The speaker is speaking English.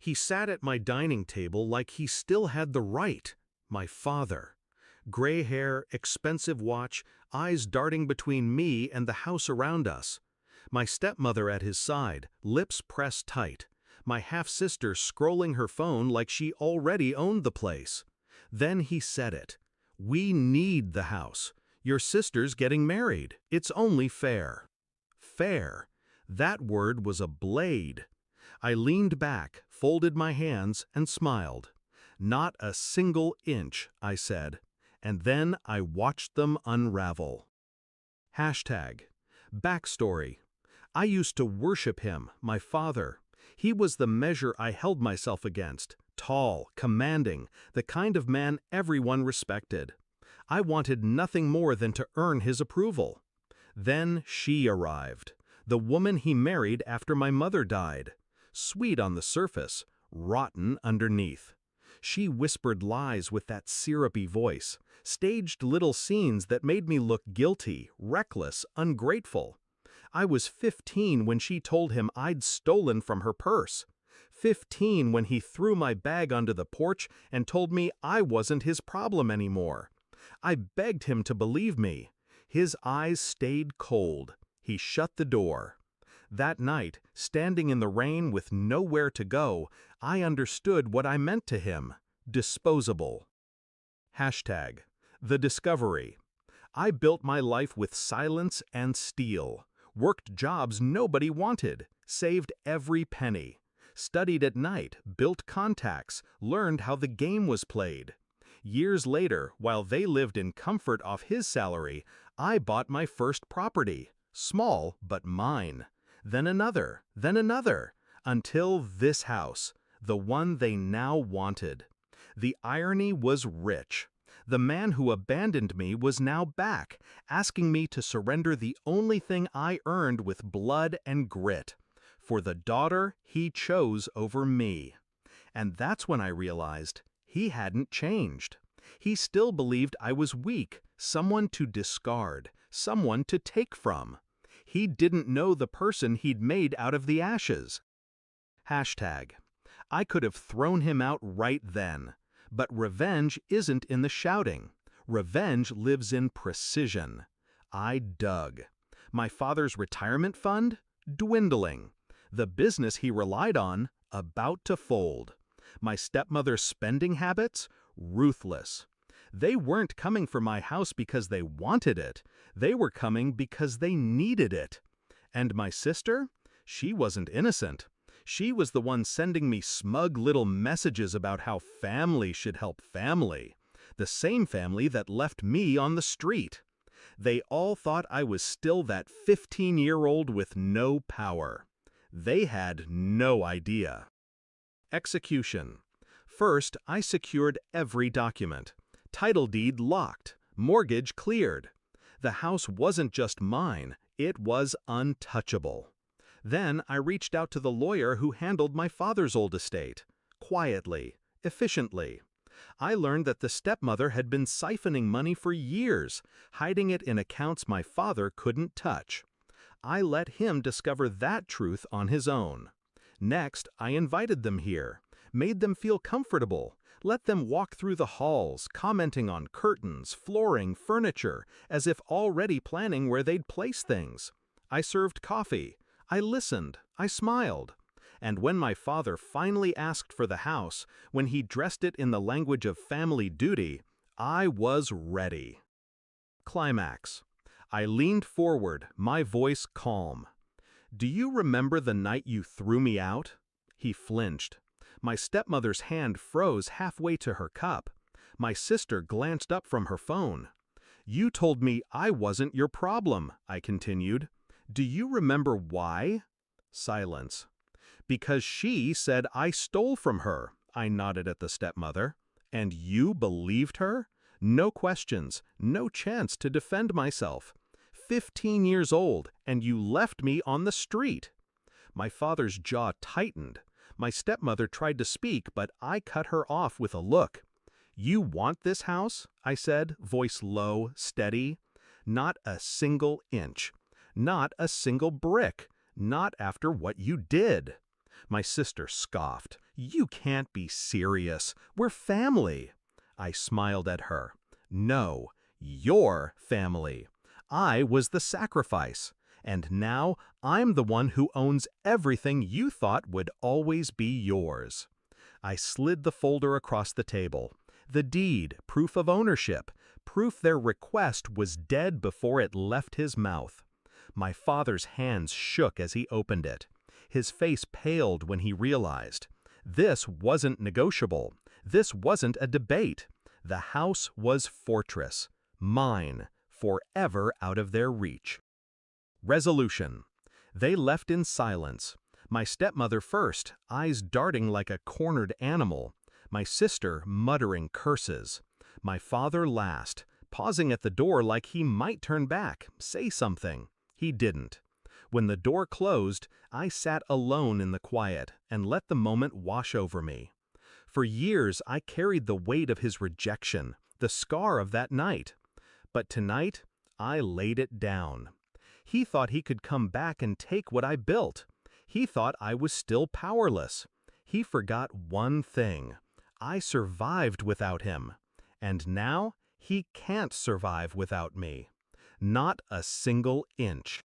He sat at my dining table like he still had the right. My father. Gray hair, expensive watch, eyes darting between me and the house around us. My stepmother at his side, lips pressed tight. My half-sister scrolling her phone like she already owned the place. Then he said it. "We need the house. Your sister's getting married. It's only fair." Fair. That word was a blade. I leaned back, folded my hands, and smiled. "Not a single inch," I said. And then I watched them unravel. Hashtag. Backstory. I used to worship him, my father. He was the measure I held myself against. Tall, commanding, the kind of man everyone respected. I wanted nothing more than to earn his approval. Then she arrived. The woman he married after my mother died. Sweet on the surface, rotten underneath. She whispered lies with that syrupy voice, staged little scenes that made me look guilty, reckless, ungrateful. I was 15 when she told him I'd stolen from her purse. 15 when he threw my bag onto the porch and told me I wasn't his problem anymore. I begged him to believe me. His eyes stayed cold. He shut the door. That night, standing in the rain with nowhere to go, I understood what I meant to him. Disposable. Hashtag. The discovery. I built my life with silence and steel. Worked jobs nobody wanted. Saved every penny. Studied at night, built contacts, learned how the game was played. Years later, while they lived in comfort off his salary, I bought my first property. Small, but mine. Then another, until this house, the one they now wanted. The irony was rich. The man who abandoned me was now back, asking me to surrender the only thing I earned with blood and grit, for the daughter he chose over me. And that's when I realized he hadn't changed. He still believed I was weak, someone to discard, someone to take from. He didn't know the person he'd made out of the ashes. Hashtag. I could have thrown him out right then. But revenge isn't in the shouting. Revenge lives in precision. I dug. My father's retirement fund? Dwindling. The business he relied on? About to fold. My stepmother's spending habits? Ruthless. They weren't coming for my house because they wanted it. They were coming because they needed it. And my sister? She wasn't innocent. She was the one sending me smug little messages about how family should help family. The same family that left me on the street. They all thought I was still that 15-year-old with no power. They had no idea. Execution. First, I secured every document. Title deed locked. Mortgage cleared. The house wasn't just mine, it was untouchable. Then I reached out to the lawyer who handled my father's old estate. Quietly, efficiently. I learned that the stepmother had been siphoning money for years, hiding it in accounts my father couldn't touch. I let him discover that truth on his own. Next, I invited them here, made them feel comfortable, let them walk through the halls, commenting on curtains, flooring, furniture, as if already planning where they'd place things. I served coffee. I listened. I smiled. And when my father finally asked for the house, when he dressed it in the language of family duty, I was ready. Climax. I leaned forward, my voice calm. "Do you remember the night you threw me out?" He flinched. My stepmother's hand froze halfway to her cup. My sister glanced up from her phone. "You told me I wasn't your problem," I continued. "Do you remember why?" Silence. "Because she said I stole from her," I nodded at the stepmother. "And you believed her? No questions, no chance to defend myself. 15 years old, and you left me on the street." My father's jaw tightened. My stepmother tried to speak, but I cut her off with a look. "You want this house?" I said, voice low, steady. "Not a single inch. Not a single brick. Not after what you did." My sister scoffed. You can't be serious. We're family. I smiled at her. No, your family. I was the sacrifice. And now I'm the one who owns everything you thought would always be yours. I slid the folder across the table. The deed, proof of ownership, proof their request was dead before it left his mouth. My father's hands shook as he opened it. His face paled when he realized. This wasn't negotiable. This wasn't a debate. The house was fortress. Mine, forever out of their reach. Resolution. They left in silence. My stepmother first, eyes darting like a cornered animal. My sister muttering curses. My father last, pausing at the door like he might turn back, say something. He didn't. When the door closed, I sat alone in the quiet and let the moment wash over me. For years, I carried the weight of his rejection, the scar of that night. But tonight, I laid it down. He thought he could come back and take what I built. He thought I was still powerless. He forgot one thing. I survived without him. And now, he can't survive without me. Not a single inch.